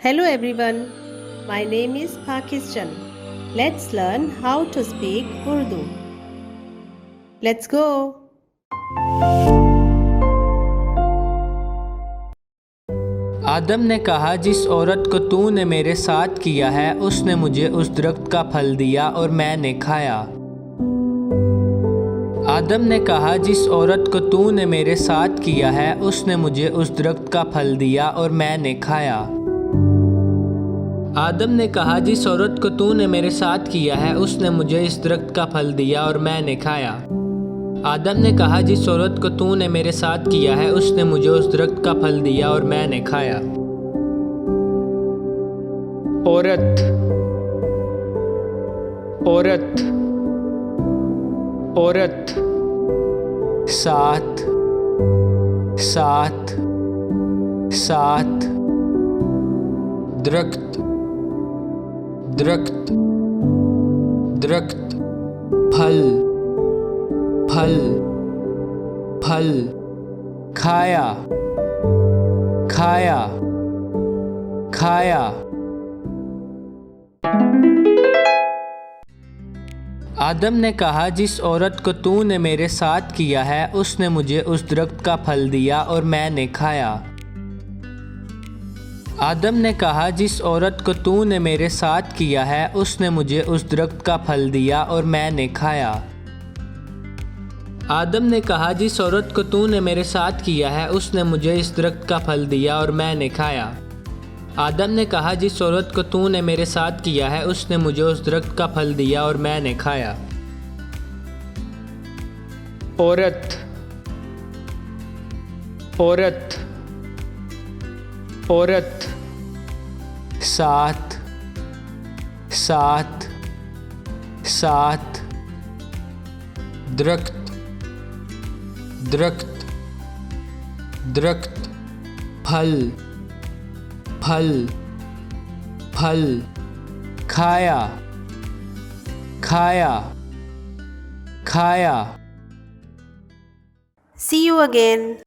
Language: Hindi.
Hello everyone, my name is Pakistan. Let's learn how to speak Urdu. Let's go. आदम ने कहा, जिस औरत को तूने मेरे साथ किया है उसने मुझे उस दरख्त का फल दिया और मैंने खाया। आदम ने कहा, जिस औरत को तूने मेरे साथ किया है उसने मुझे उस दरख्त का फल दिया और मैंने खाया। आदम ने कहा, जिस औरत को तूने मेरे साथ किया है उसने मुझे इस दरख्त का फल दिया और मैंने खाया। आदम ने कहा, जिस औरत को तूने मेरे साथ किया है उसने मुझे उस दरख्त का फल दिया और मैंने खाया। औरत, औरत, औरत। साथ, साथ, साथ। दरख्त, दरख्त, दरख्त। फल, फल, फल। खाया, खाया, खाया। आदम ने कहा, जिस औरत को तूने मेरे साथ किया है उसने मुझे उस दरख्त का फल दिया और मैंने खाया। आदम ने कहा, जिस औरत को तूने मेरे साथ किया है उसने मुझे उस दरख्त का फल दिया और मैंने खाया। आदम ने कहा, जिस औरत को तूने मेरे साथ किया है उसने मुझे इस दरख्त का फल दिया और मैंने खाया। आदम ने कहा, जिस औरत को तूने मेरे साथ किया है उसने मुझे उस दरख्त का फल दिया और मैंने खाया। औरत, औरत, औरत। साथ, साथ, साथ। दरख्त, दरख्त, दरख्त। फल, फल, फल। खाया, खाया, खाया। See you again.